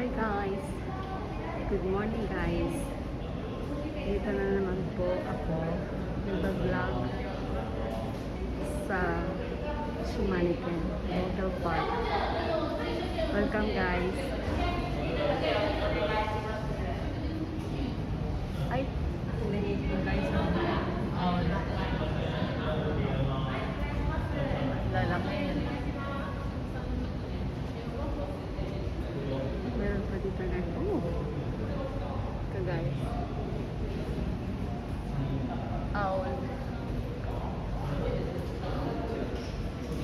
Hi guys! Good morning guys! Dito na naman po ako nag-vlog sa Shumaniken Hotel Park. Welcome guys! Ay! Nagigit ko guys lalaki. Meron pa dito guys. Oh! Ito guys. Owl.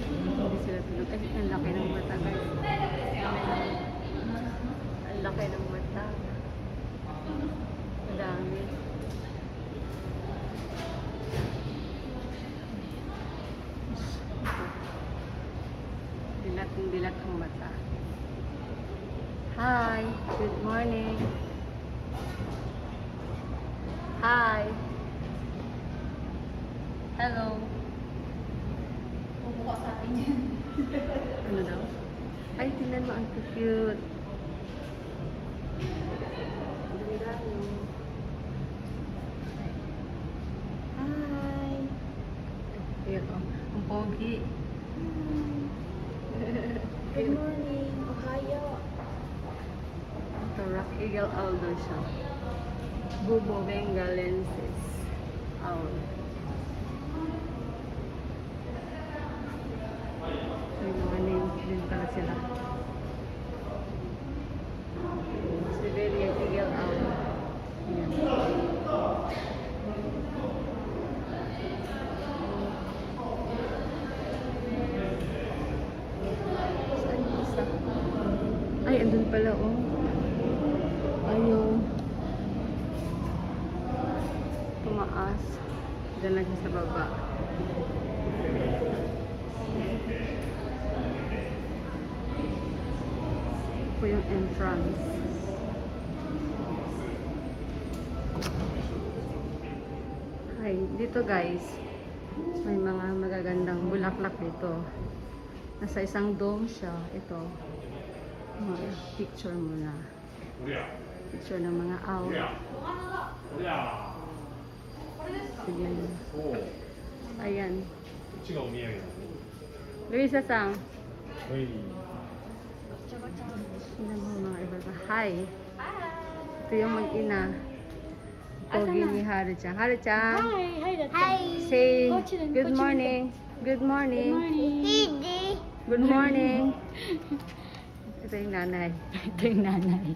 Hindi sila tulog. Ay, ang laki ng mata guys. Ang laki ng mata. Ang dami. Dilat ang mata. Hi! Good morning! Hi! Hello! Bumukha sa atin yan. Ano daw? Ay, tingnan mo, ang cute! Ganda yun. Hi! Ayan o, ang pogi. Good morning. Ohayo. Ito, Rock Eagle Owl siya. Bubo Bengalensis Owl. May mga names din pala sila. Siberian Eagle Owl. Ayan. Saan yung isa? Ay, andun pala oh. Ayaw. Tumaas. Diyan lang siya sa baba. Ito yung entrance. Ay, dito guys, may mga magagandang bulaklak dito. Nasa isang dome siya. Ito. Picture muna. Picture ng mga owl. Sige. Ayan. Luisa-san. Tingnan mo mga iba-iba. Hi. Ito yung mag-ina. Pogi ni Haru-chan. Haru-chan. Hi. Say Go children, good go morning. Good morning. Hindi. Good morning. Ito yung nanay. Ito yung nanay.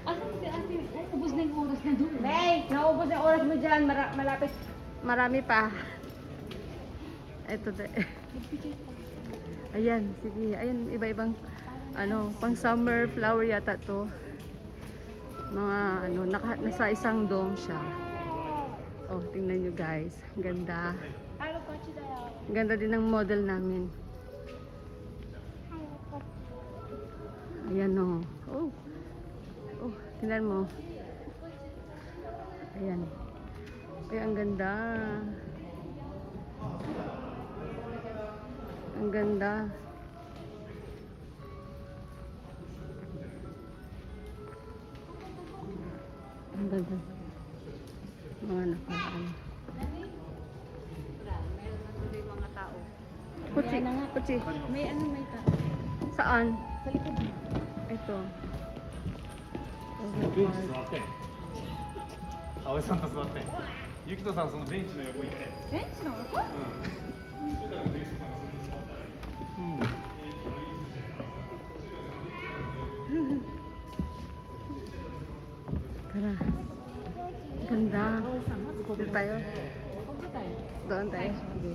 Asan si ate? Ay, ubos na yung oras na doon. May, naubos yung oras mo dyan. Malapit. Marami pa. Ito. Ayan, sige. Ayan, iba-ibang pang summer flower yata to. Mga nasa isang dome siya. Oh, tingnan nyo guys. Ganda. Ganda din ng model namin. Ayan o. Oh. Oh, tingnan mo. Ayan. Ay, ang ganda. Ang ganda. Ang ganda. Mga nakaraan. Mga tao. Kutsi. Kutsi. May ta. Saan? Sa likod mo. Ito. ベンチ座って葵さんと座ってゆきとさんそのベンチの横行ってベンチの横？Tara. Ganda. Dito tayo. Punta tayo. Doon tayo. Sige.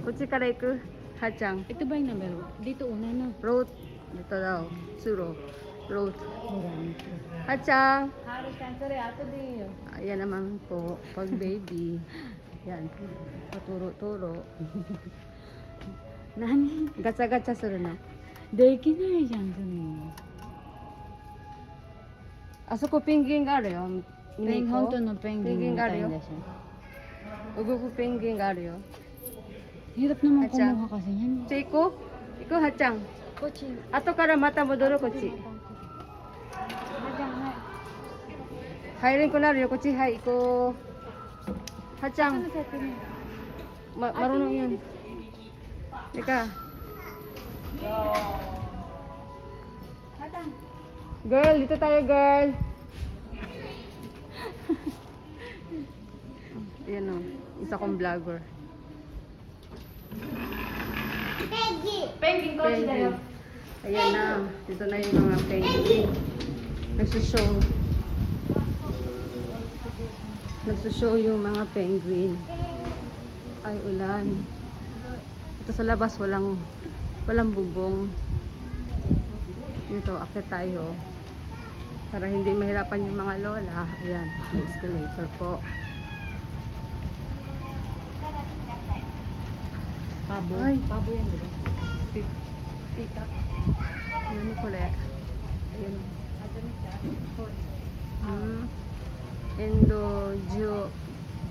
Kutsi kara iku. Hachang. Ito ba yung number? Dito una na. Road. Dito daw. Suro. Road. Marami po. Hachang. Halos cancel ato din. Ayan naman po. Pag baby. Yan. Paturo-turo. Nani? Gacha-gacha suru na. できないじゃん、そんな。あそこペンギンがあるよ。本当のペンギンみたいペンギンがあるよでしょ。動くペンギンがあるよ。 Hirap naman Hachang. kumuha kasi yan. Chico? Ikaw, Hachang. Kochi. Ato kara mata mo doro kochi. Hai rin ko na rin kochi hai ko. Hachang. Marunong yun. Ika. Girl, dito tayo girl. Ayan o, isa kong vlogger. Penguin coach tayo. Ayan na, dito na yung mga penguin. Nagsushow. Nagsushow yung mga penguin. Ay, ulan. Ito sa labas, walang bubong. Dito, akit tayo. Para hindi mahirapan yung mga lola. Ayan, escalator po. Pabo. Ay. Pabo yan, di ba? Tita. Ayan mo pala. Ayan.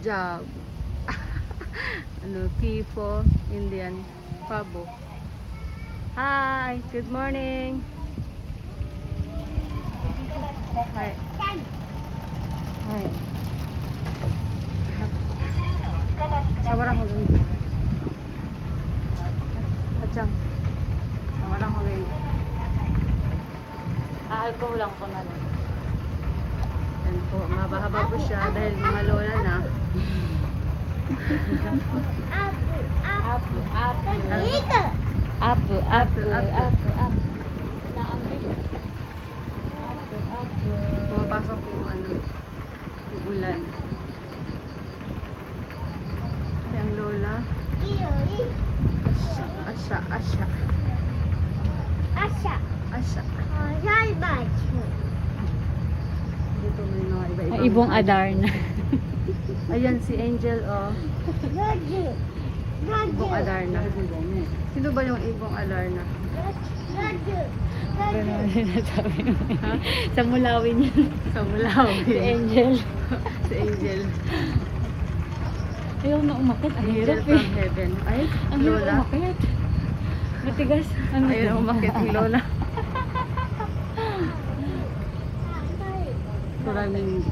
Jab. Ano, Kifo, Indian, Pabo. Hi, good morning. Hi. Hi. Sabarang ko dun. Achang. Sabarang ko dun. Ko lang po na lang. Yan po, mahaba-haba po siya dahil mga lola na. Apo. Pumapasok yung yung ulan. Yung lola. Asya. Dito may mga iba-ibang. Ibong Adarna. Ayan si Angel, oh. Ibong Alarna. Sino ba yung Ibong Alarna? Ganun sinasabi mo. Sa Mulawin yan. Sa Mulawin. Si Angel. Si Angel. Ayaw na umakit. Ang Angel hirap from eh. heaven. Ay, Ang hirap Lola. umakit. Matigas. Ayun ang umakit ni Lola. Maraming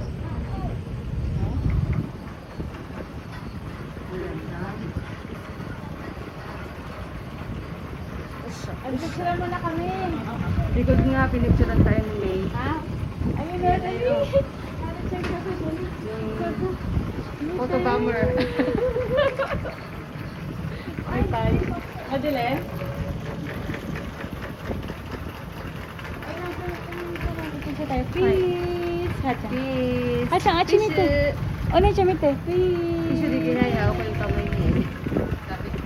Picture mo na kami. likod nga, pinicturean tayo ni May. Ha? Ayun na, ayun. Check na po. Yung photobomber. Ay, tay. Madilim? Picture tayo. Peace. Hachang. Peace. Hachang, achin ito. Ano yung chamite? Peace. Isu di ginaya ako yung kamay niya. Lapit.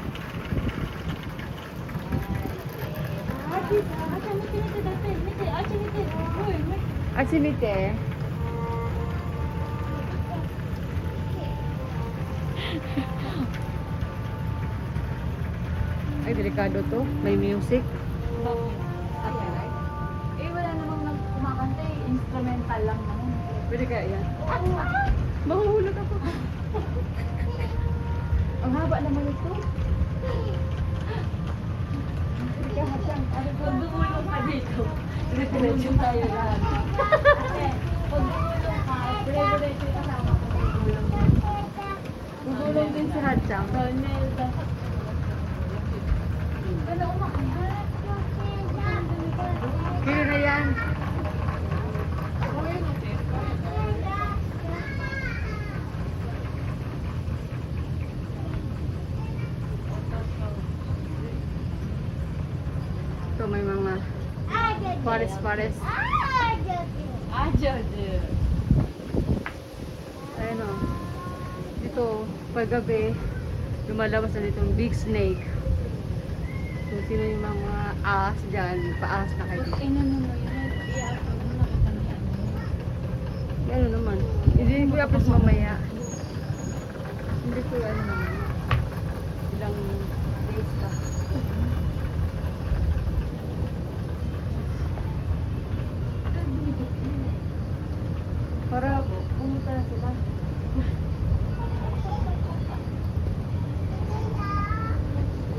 Achinite. Ay, delikado to. May music. Eh, wala namang kumakanta eh. Instrumental lang naman. Pwede kaya yan? Mahuhulog ako. Ang haba naman ito. Ika, Hachang. Pag bumulong ka dito, diretso tayo lahat. Pag bumulong ka, diretso yung kasama ko. Gugulong din si Hachang. Ronelda. Ano umakyat? Kaya na yan. Ito may mga pares-pares. Ayun o. Dito, paggabi, lumalabas na dito yung big snake. Kung sino yung mga ahas dyan, paahas na kayo dito. Inano mo yun? Iyaap mo nakita mo yan. Ano naman? Hindi ko yapos mamaya. Hindi ko ano naman. Ilang days pa. Para pumunta na sila.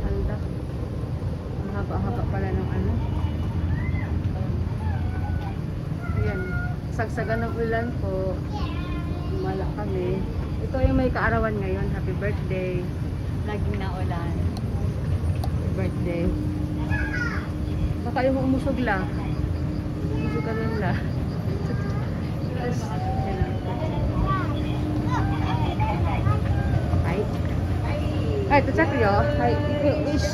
Handa. Ang haba-haba pala ng ano. Sagsagan ng ulan po. Lumala kami. Ito yung may kaarawan ngayon. Happy birthday. Laging naulan. Happy birthday. Baka yung umusog lang. Umusog ka rin lang. Tapos, yan lang. Hi. Hi, to check yo. Hi, ish.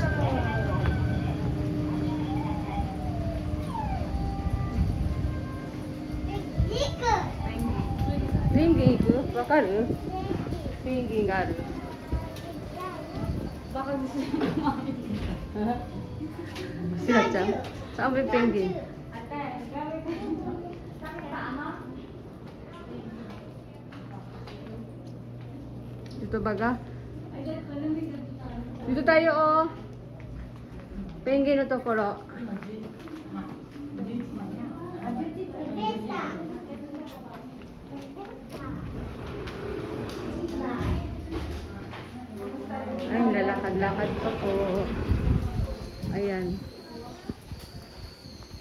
Penguin行く？わかる？ペンギンがある。 Baka gusto niya kumain. Sila Chang. Saan ba yung penguin? Ate, gamit ka. Sakit pa, ama? Dito baga? Ay, ganito. Lamig na Dito tayo oh. Penguin no tokoro. Ay, lalakad-lakad pa po. Ayan.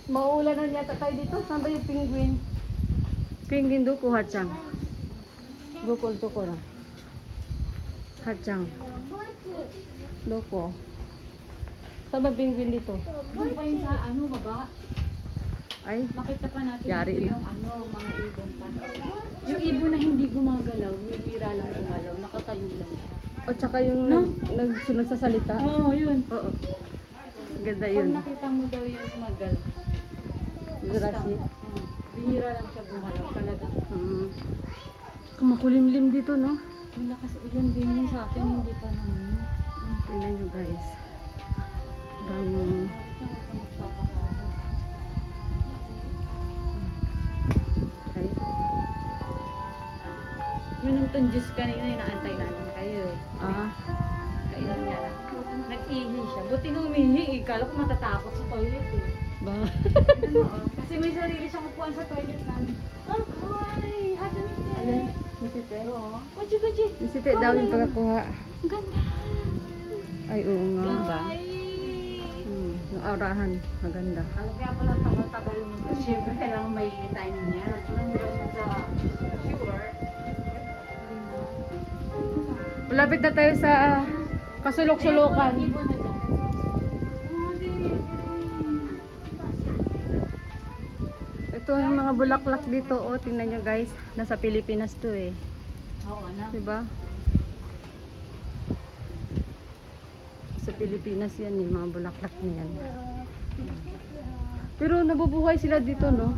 Mauulan na yata tayo dito. Saan ba yung penguin? Penguin doko, Hachang. Doko, tokoro. Hachang. Doko. Saan ba penguin dito? Doon pa yun sa ano, baba. Ay, Makita pa natin Yari dito na. yung ano, mga ibon pa. Yung ibon na hindi gumagalaw, bibira lang gumalaw, nakatayo lang siya. o tsaka yung nagsunod sa salita. Oo, yun. Oo. Ganda Pag yun. nakita mo daw yung gumagalaw. Grabe. Bihira lang siya gumalaw talaga. Kumakulimlim dito, no? Wala kasi ulan din yun sa atin, hindi pa naman. Tingnan nyo, guys. Ang ay, Yun yung tunjus kanina, inaantay namin kayo eh. Kaya niya lang. Nag-ihi siya. Buti nung umihi eh. Kala ko matatakot sa toilet eh. ba? Kasi may sarili siyang upuan sa toilet namin. Oh, hi! Ayan, misite. Oo. Kuchi. Misite daw yung pagkakuha. Ang ganda! Ay, oo nga. Ganda. Yung aurahan, maganda. Kaya pala tagal-tagal nito. Siyempre, kailangan may time niya. Nang gano'n sa sure. Malapit na tayo sa kasulok-sulukan. Ibon na dyan. Ito yung mga bulaklak dito. Oh, tingnan nyo guys. Nasa Pilipinas to eh. Oo na. Diba? Sa Pilipinas yan eh, mga bulaklak na yan. Pero nabubuhay sila dito, no?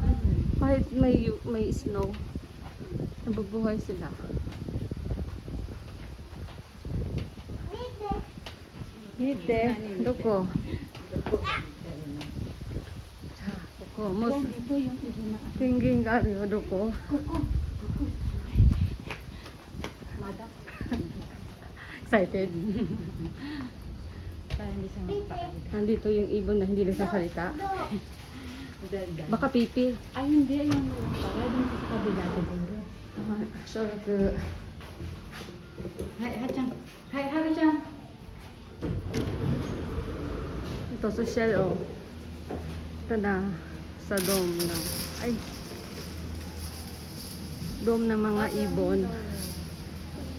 Kahit may snow. Nabubuhay sila. Hite, doko. Doko, mus. Ito yung ibon na. Pingging gari, doko. Madak. Excited. Para hindi siya magpakalit. Nandito yung ibon na hindi nagsasalita. Baka pipi. Ay, hindi. Ayun. Para dun sa kabila siguro. Sure. Hi, Hachan. Hi, Hachan. Ito social oh. Ito na sa dome na. Ay. Dome ng mga ibon.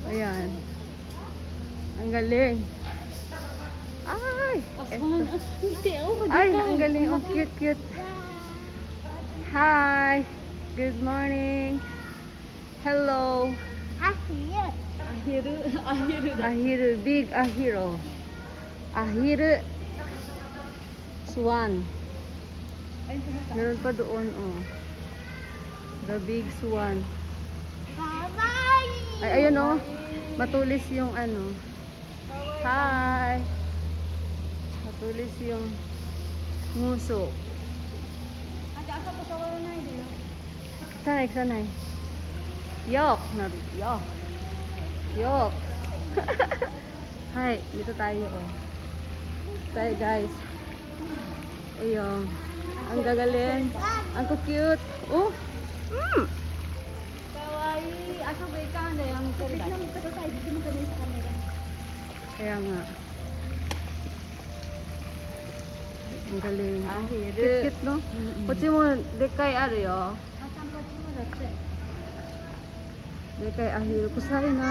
Ayan. Ang galing. Ay. Aswan. Hindi. Oh, Ay, ang galing. Oh, cute. Hi. Good morning. Hello. Ahiru. Ahiru. Big Ahiru. Ahiru. Swan. Meron pa doon, oh. The big swan. Ay, ayun, oh. Matulis yung ano. Hi. Matulis yung nguso. Sanay. Yok. Yok. Hi, dito tayo, oh. Tayo, guys. Ayun. Ang gagaling. Ang cute. Oh. Kawaii. Asa ba ka na yung Kaya nga. Ang galing. Ahiru. Cute, no? Kochi mo, dekai aru yo. May kay ahil ko sa'yo na.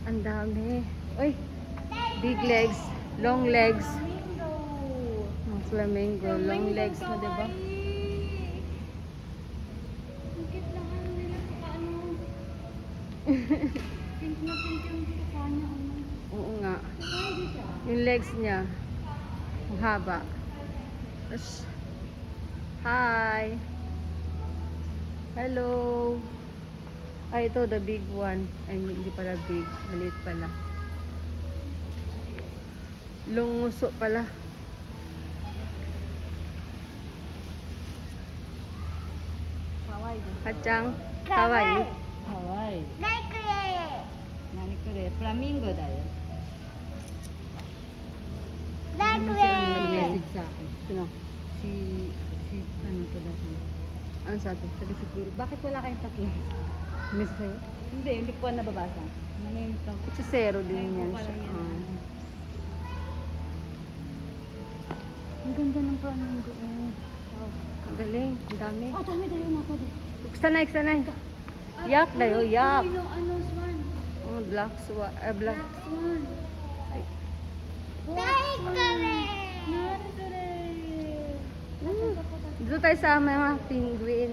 Ang dami. Uy, big legs, long legs. Ang flamingo, long legs na, diba? Bakit lahat nila ano? Pink na pink yung mukha niya. Oo nga. Ay, siya. Yung legs niya, ang haba. Tapos, hi! Hello! Ay, ito, the big one. Ay, hindi pala big. Maliit pala. Lunguso pala. Hawaii. Hachang, kawaii. Hawaii. Nani kure? Flamingo da yo. Nag-message sa akin. Sino? Si ano to dati? Ano sa atin? Sabi si Kuro, bakit wala kayong tatlo? Miss sa'yo? Hindi ko nababasa. Ano yung ito? Ito zero din yan siya. Ang ganda ng flamingo. Wow. Ang galing. Ang dami. Oh, dami tayo na ako. Sanay, sanay. Yak dayo, yak. Ano, swan? Oh, black swan. Black. Swan. Ay. Dito tayo sa mga penguin.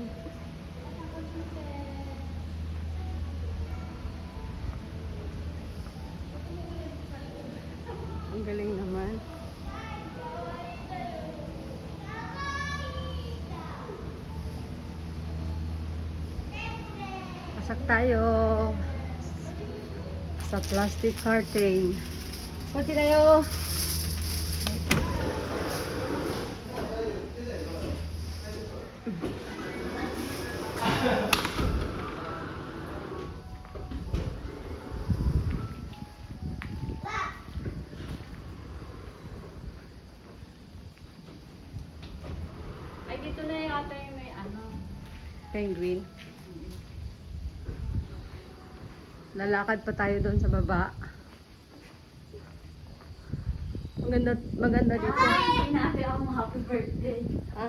Ang galing naman. Pasok tayo sa plastic curtain. Kunti tayo. Ay, dito na yata yung may ano. Penguin. Lalakad pa tayo doon sa baba. Maganda dito. Binati ako happy birthday. Ha?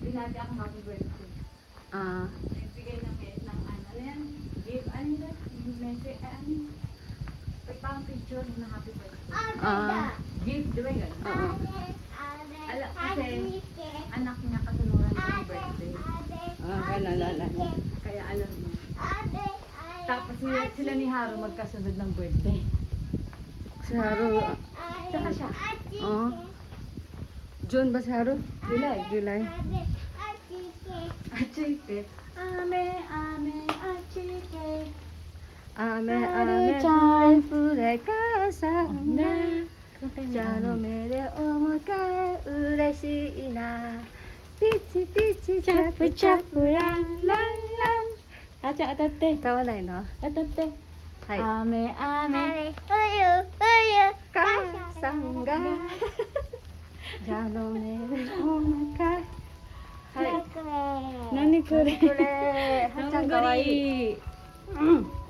Binati ako happy birthday. Ah, Nagbigay ng ano yan. Give, ano yun? Message, ano? Pagpang picture na happy birthday. Give, di ba yun? oo. Kasi anak niya kasunuran ko ng birthday. Kaya nalala. Kaya alam mo. Tapos sila ni Haro magkasunod ng birthday. Si Haru. Saka siya. Oo. June ba si Haru? July. July. Achike. Ame, ame, achike. Ame, ame, chan, fure, kasanda. Jano, mere, omokae, ureshi na. Pichi, pichi, chapu, chapu, lan, lan, lan. Acha, atate. Kawanay, no? Atate. Hai. Ame, ame. Kasanga. Jano, mere, omokae. Hai. Nani kure? Kure. Hachan, kawaii.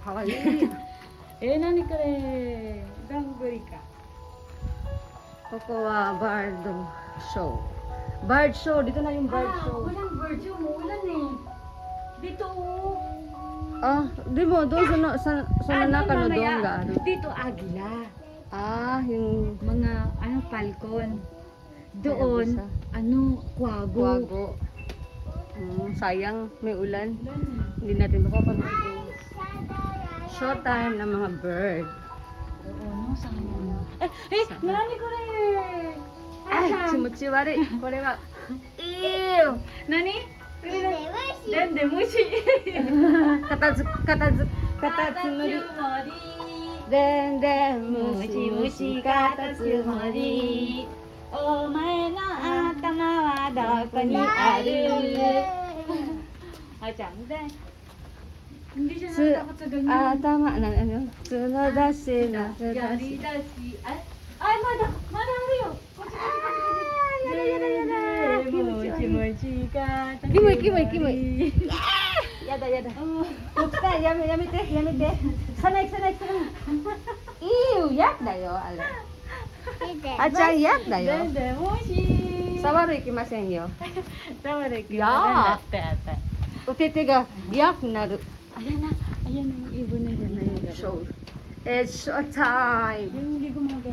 Kawaii. Nani kure? Ganguri ka. Kokowa Bird Show. Bird Show. Dito na yung bird show. Walang bird show. Umuulan eh. Dito oh. Di mo, doon sa nanaka na doon ga. Dito agila. Yung Mga falcon. Doon, kwago. Guwago. Sayang, may ulan. Hindi natin makapanood yung showtime ng mga bird. Oo, no, sayang. Nani ko rin. Chimuchiwari. Kore wa. Ew! Nani? Dende mushi. Katatsumori. Dende mushi mushi katatsumori. お前の頭はどこにあるあちゃんで hindi siya natatakot sa ganyan. Tama na. Tsunodashi na. Yari da si ay madario mochi mochi ka Kimoy, kimoy, kimoy. Yada, yada. Oops na, yamete. Sanay. Ew, yak da yo, ala. あちゃんyak だよ。でもし触るいきませんよ。触るやだってあったお手手がyak になる。 ayan na yung ibon na dyan na yun Show. It's show time. yung hindi gumagalaw